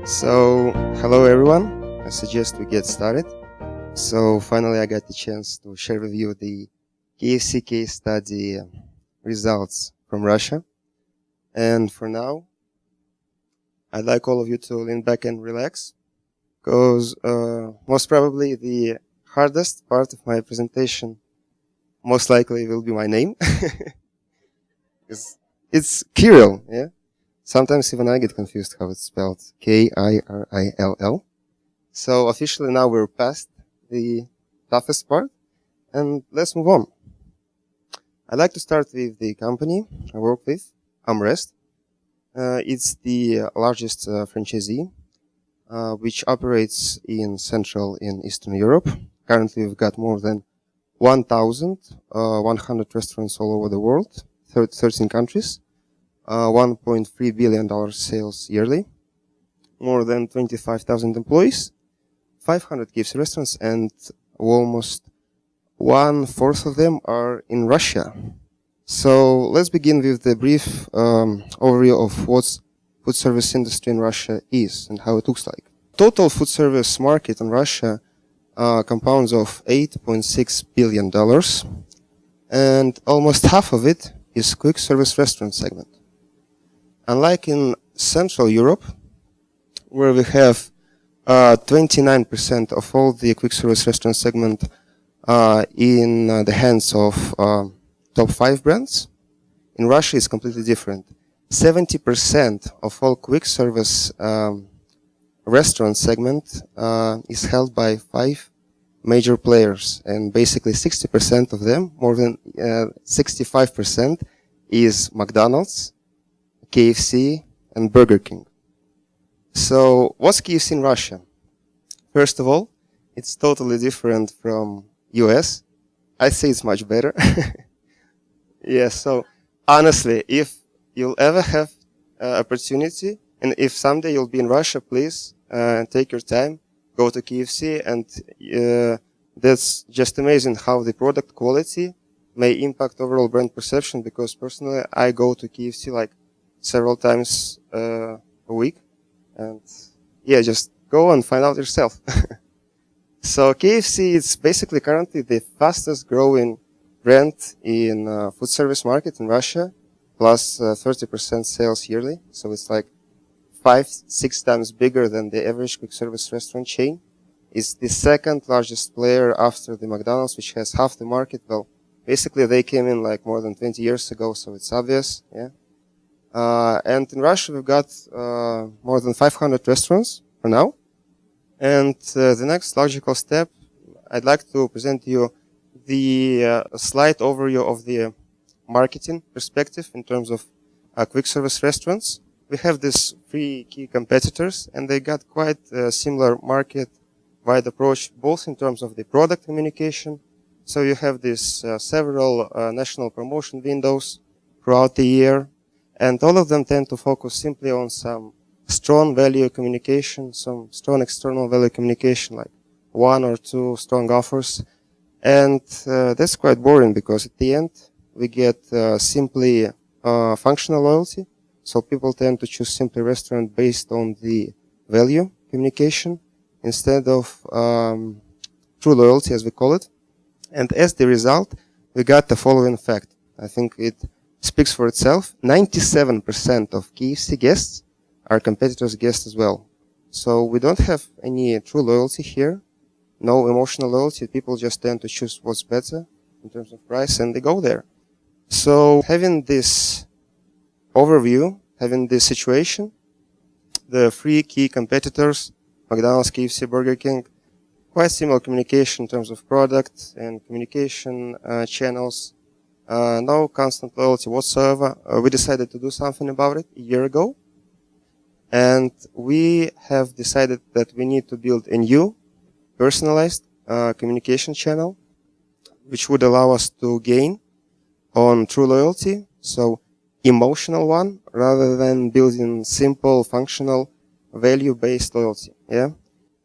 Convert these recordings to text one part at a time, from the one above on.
So, hello everyone. I suggest we get started. So, finally I got the chance to share with you the KFC case study results from Russia. And for now, I'd like all of you to lean back and relax, because most probably the hardest part of my presentation most likely will be my name. It's Kirill, yeah? Sometimes even I get confused how it's spelled. K-I-R-I-L-L. So officially now we're past the toughest part, and let's move on. I'd like to start with the company I work with, AmRest. It's the largest franchisee, which operates in Central and Eastern Europe. Currently we've got more than 1,100 restaurants all over the world, 13 countries. $1.3 billion sales yearly, more than 25,000 employees, 500 KFC restaurants, and almost 1/4 of them are in Russia. So let's begin with the brief overview of what food service industry in Russia is and how it looks like. Total food service market in Russia compounds of $8.6 billion, and almost half of it is quick service restaurant segment. Unlike in Central Europe, where we have 29% of all the quick service restaurant segment in the hands of top 5 brands, in Russia it's completely different. 70% of all quick service restaurant segment is held by 5 major players, and basically 60% of them, more than 65%, is McDonald's, KFC, and Burger King. So what's KFC in Russia? First of all, it's totally different from US. I say it's much better. Yeah, so honestly, if you'll ever have opportunity, and if someday you'll be in Russia, please take your time, go to KFC, and that's just amazing how the product quality may impact overall brand perception, because personally I go to KFC like several times a week, and yeah, just go and find out yourself. So KFC is basically currently the fastest growing brand in food service market in Russia, plus 30% sales yearly. So it's like 5-6 times bigger than the average quick service restaurant chain. It's the second largest player after the McDonald's, which has half the market. Well, basically they came in like more than 20 years ago, so it's obvious, yeah. And in Russia, we've got more than 500 restaurants for now. And the next logical step, I'd like to present you the slight overview of the marketing perspective in terms of quick service restaurants. We have these 3 key competitors, and they got quite a similar market-wide approach, both in terms of the product communication. So you have these several national promotion windows throughout the year, and all of them tend to focus simply on some strong value communication, some strong external value communication, like 1 or 2 strong offers. And that's quite boring, because at the end we get simply functional loyalty. So people tend to choose simply restaurant based on the value communication instead of true loyalty, as we call it. And as the result, we got the following fact. I think it speaks for itself. 97% of KFC guests are competitors' guests as well. So we don't have any true loyalty here. No emotional loyalty. People just tend to choose what's better in terms of price, and they go there. So having this overview, having this situation, the 3 key competitors, McDonald's, KFC, Burger King, quite similar communication in terms of product and communication channels. No constant loyalty whatsoever. We decided to do something about it a year ago. And we have decided that we need to build a new personalized communication channel, which would allow us to gain on true loyalty. So emotional one, rather than building simple, functional, value-based loyalty. Yeah.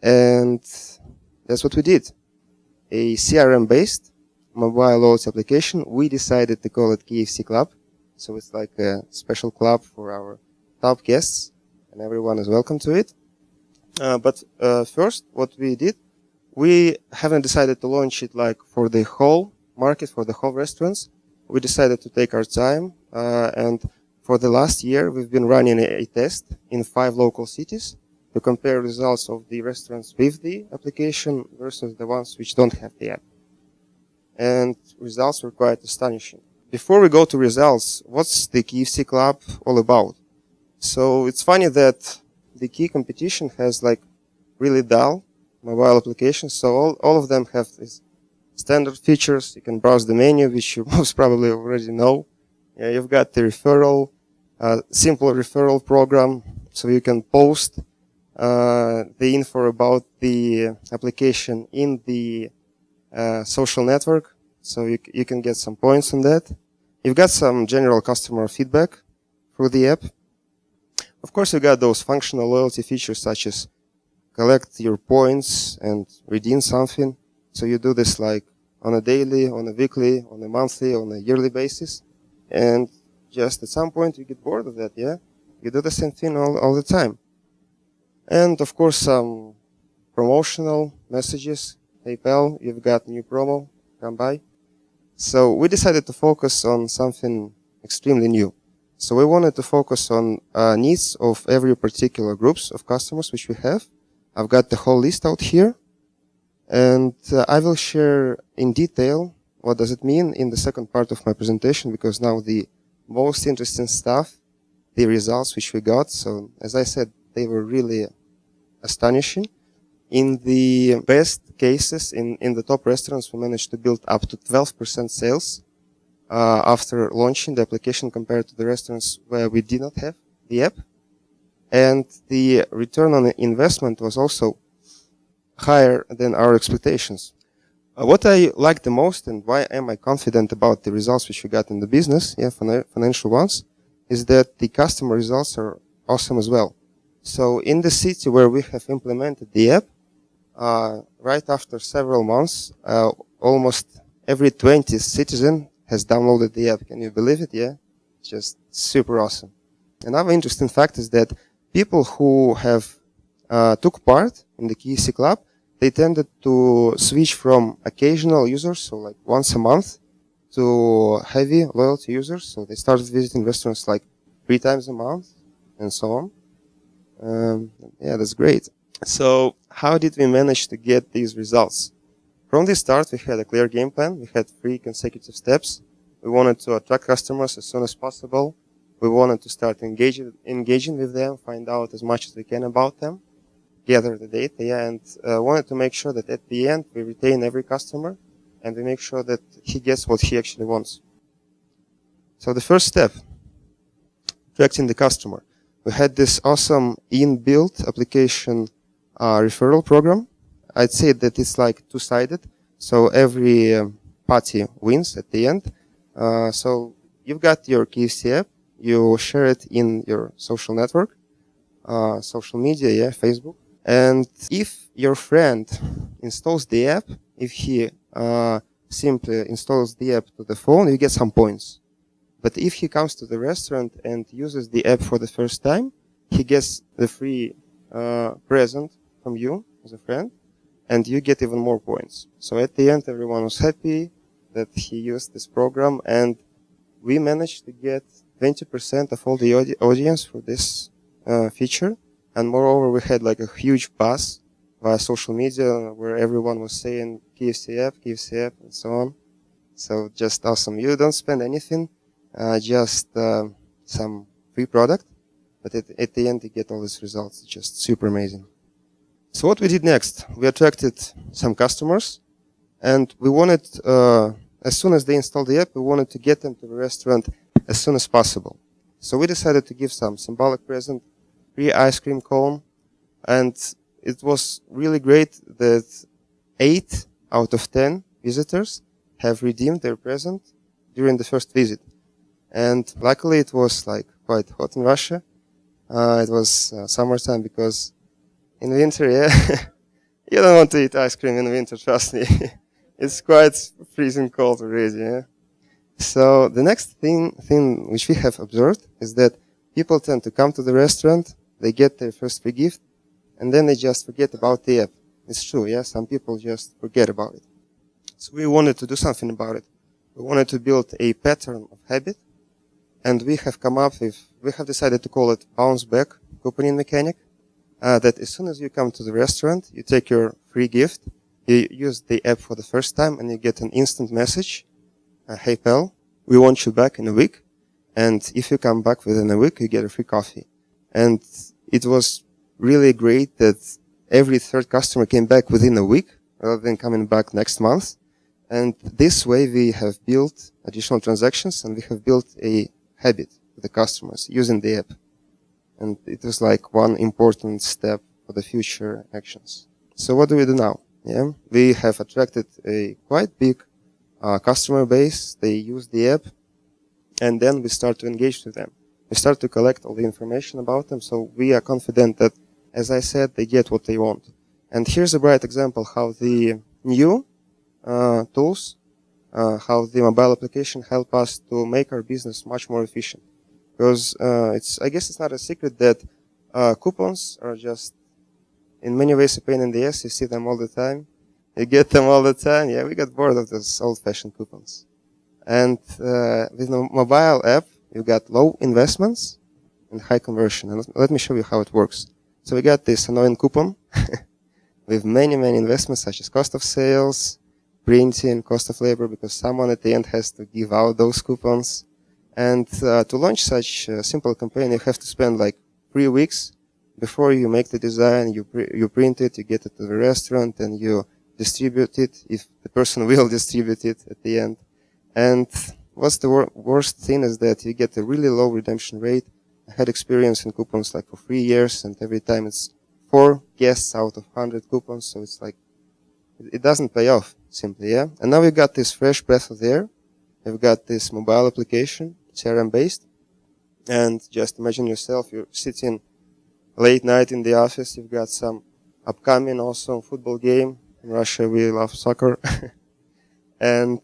And that's what we did. A CRM-based mobile loyalty application. We decided to call it KFC Club. So it's like a special club for our top guests, and everyone is welcome to it. But first, what we did, we haven't decided to launch it like for the whole market, for the whole restaurants. We decided to take our time, and for the last year, we've been running a test in 5 local cities to compare results of the restaurants with the application versus the ones which don't have the app. And results were quite astonishing. Before we go to results, what's the KFC Club all about? So it's funny that the key competition has like really dull mobile applications. So all of them have these standard features. You can browse the menu, which you most probably already know. Yeah, you've got the referral, simple referral program. So you can post the info about the application in the social network. So you can get some points on that. You've got some general customer feedback through the app. Of course, you got those functional loyalty features such as collect your points and redeem something. So you do this like on a daily, on a weekly, on a monthly, on a yearly basis. And just at some point you get bored of that, yeah? You do the same thing all the time. And of course, some promotional messages. Hey pal, you've got new promo, come by. So we decided to focus on something extremely new. So we wanted to focus on needs of every particular groups of customers which we have. I've got the whole list out here, and I will share in detail what does it mean in the second part of my presentation, because now the most interesting stuff, the results which we got. So as I said, they were really astonishing. In the best cases, in the top restaurants, we managed to build up to 12% sales after launching the application compared to the restaurants where we did not have the app. And the return on investment was also higher than our expectations. What I like the most and why am I confident about the results which we got in the business, financial ones, is that the customer results are awesome as well. So in the city where we have implemented the app, right after several months, almost every 20th citizen has downloaded the app. Can you believe it? Yeah, just super awesome. Another interesting fact is that people who have took part in the KFC Club, they tended to switch from occasional users, so like once a month, to heavy loyalty users. So they started visiting restaurants like 3 times a month and so on. Yeah, that's great. So how did we manage to get these results? From the start, we had a clear game plan. We had 3 consecutive steps. We wanted to attract customers as soon as possible. We wanted to start engaging with them, find out as much as we can about them, gather the data, and wanted to make sure that at the end we retain every customer and we make sure that he gets what he actually wants. So the first step, attracting the customer. We had this awesome inbuilt application referral program. I'd say that it's like 2-sided. So every party wins at the end. So you've got your KFC app. You share it in your social network, social media, Facebook. And if your friend installs the app, if he simply installs the app to the phone, you get some points. But if he comes to the restaurant and uses the app for the first time, he gets the free present from you as a friend, and you get even more points. So at the end, everyone was happy that he used this program, and we managed to get 20% of all the audience for this feature. And moreover, we had like a huge buzz via social media where everyone was saying KFC app, and so on. So just awesome. You don't spend anything, just some free product, but at the end you get all these results. It's just super amazing. So what we did next, we attracted some customers, and we wanted, as soon as they installed the app, we wanted to get them to the restaurant as soon as possible. So we decided to give some symbolic present, free ice cream cone, and it was really great that 8 out of 10 visitors have redeemed their present during the first visit. And luckily it was like quite hot in Russia. It was summertime, because in winter, you don't want to eat ice cream in winter, trust me. It's quite freezing cold already, yeah. So the next thing which we have observed is that people tend to come to the restaurant, they get their first free gift, and then they just forget about the app. It's true, yeah, some people just forget about it. So we wanted to do something about it. We wanted to build a pattern of habit, and we have decided to call it bounce back couponing mechanic, that as soon as you come to the restaurant, you take your free gift, you use the app for the first time, and you get an instant message, hey pal, we want you back in a week, and if you come back within a week, you get a free coffee. And it was really great that every third customer came back within a week, rather than coming back next month. And this way we have built additional transactions, and we have built a habit with the customers using the app. And it was like one important step for the future actions. So what do we do now? Yeah, we have attracted a quite big customer base. They use the app, and then we start to engage with them. We start to collect all the information about them, so we are confident that, as I said, they get what they want. And here's a bright example how the new tools, how the mobile application help us to make our business much more efficient. Because I guess it's not a secret that coupons are just in many ways a pain in the ass. You see them all the time. You get them all the time. Yeah, we got bored of those old-fashioned coupons. And with the mobile app, you got low investments and high conversion. And let me show you how it works. So we got this annoying coupon with many, many investments such as cost of sales, printing, cost of labor, because someone at the end has to give out those coupons. And to launch such a simple campaign, you have to spend like 3 weeks before you make the design, you print it, you get it to the restaurant, and you distribute it, if the person will distribute it at the end. And what's the worst thing is that you get a really low redemption rate. I had experience in coupons like for 3 years, and every time it's 4 guests out of 100 coupons, so it's like, it doesn't pay off, simply, yeah? And now we've got this fresh breath of air. We've got this mobile application, CRM-based, and just imagine yourself, you're sitting late night in the office, you've got some upcoming awesome football game. In Russia, we love soccer. And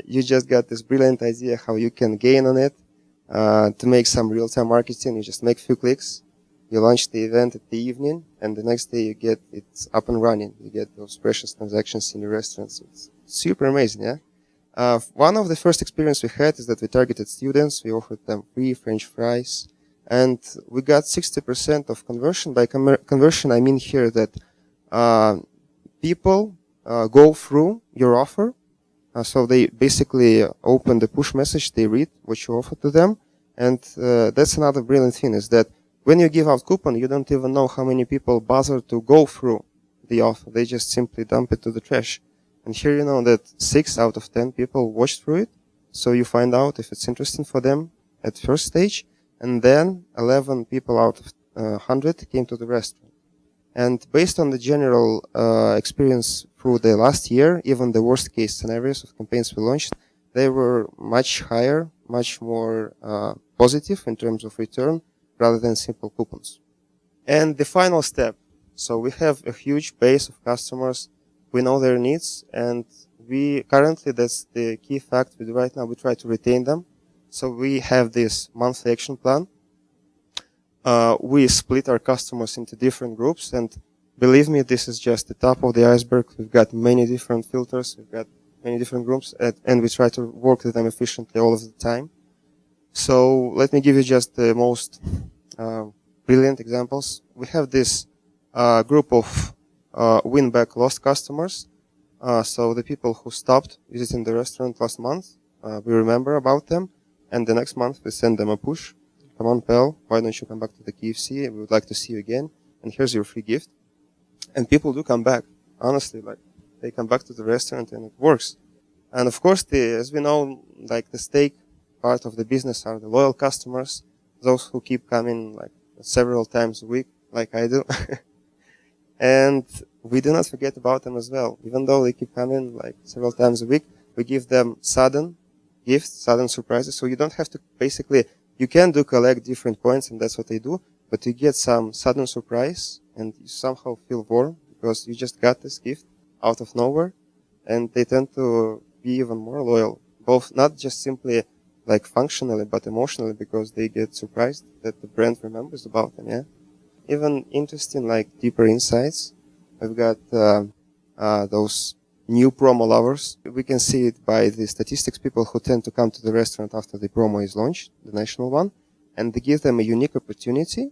you just got this brilliant idea how you can gain on it. To make some real-time marketing, you just make a few clicks. You launch the event at the evening, and the next day you get it up and running. You get those precious transactions in your restaurants. It's super amazing, yeah? One of the first experience we had is that we targeted students. We offered them free French fries, and we got 60% of conversion. By conversion, I mean here that people go through your offer. So they basically open the push message, they read what you offer to them. And that's another brilliant thing, is that when you give out coupon, you don't even know how many people bother to go through the offer. They just simply dump it to the trash. And here you know that 6 out of 10 people watched through it. So you find out if it's interesting for them at first stage. And then 11 people out of 100 came to the restaurant. And based on the general experience through the last year, even the worst case scenarios of campaigns we launched, they were much higher, much more positive in terms of return rather than simple coupons. And the final step. So we have a huge base of customers. We know their needs, and we currently, that's the key fact we do right now, we try to retain them. So we have this monthly action plan. We split our customers into different groups, and believe me, this is just the top of the iceberg. We've got many different filters, we've got many different groups, and we try to work with them efficiently all of the time. So let me give you just the most brilliant examples. We have this group of win-back lost customers. So the people who stopped visiting the restaurant last month, we remember about them, and the next month we send them a push. Come on, pal, why don't you come back to the KFC? We would like to see you again, and here's your free gift. And people do come back, honestly, like, they come back to the restaurant and it works. And of course, as we know, like, the stake part of the business are the loyal customers, those who keep coming like several times a week, like I do. And we do not forget about them as well. Even though they keep coming like several times a week, we give them sudden gifts, sudden surprises. So you don't have to basically, you can collect different points, and that's what they do, but you get some sudden surprise and you somehow feel warm because you just got this gift out of nowhere, and they tend to be even more loyal, both not just simply like functionally, but emotionally, because they get surprised that the brand remembers about them, yeah? even interesting, like deeper insights. We've got those new promo lovers. We can see it by the statistics, people who tend to come to the restaurant after the promo is launched, the national one, and they give them a unique opportunity.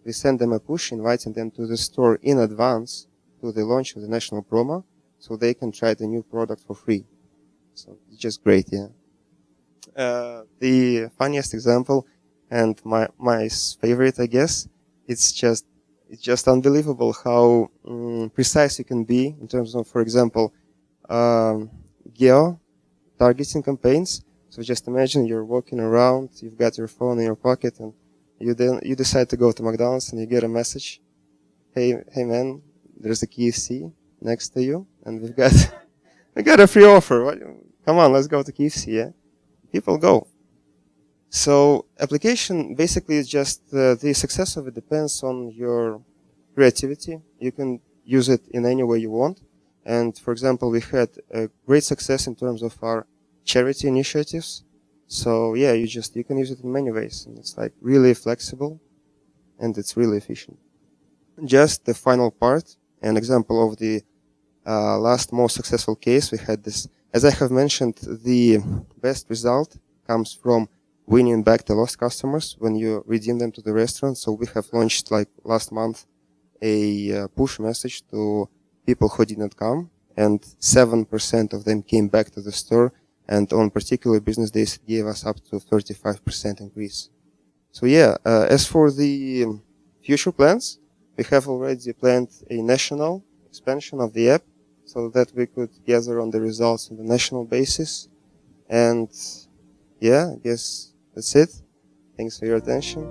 We send them a push inviting them to the store in advance to the launch of the national promo, so they can try the new product for free. So it's just great, yeah. The funniest example and my favorite, I guess, it's just unbelievable how precise you can be in terms of, for example, geo targeting campaigns. So just imagine you're walking around, you've got your phone in your pocket, and you decide to go to McDonald's, and you get a message, hey man, there's a KFC next to you, and we got a free offer. Come on, let's go to KFC, yeah? People go. So application basically is just the success of it depends on your creativity. You can use it in any way you want. And for example, we had a great success in terms of our charity initiatives. So yeah, you can use it in many ways. And it's like really flexible and it's really efficient. Just the final part, an example of the last most successful case. We had this, as I have mentioned, the best result comes from winning back the lost customers when you redeem them to the restaurant. So we have launched like last month a push message to people who did not come, and 7% of them came back to the store, and on particular business days it gave us up to 35% increase. So yeah, as for the future plans, we have already planned a national expansion of the app so that we could gather on the results on the national basis. And yeah, I guess that's it. Thanks for your attention.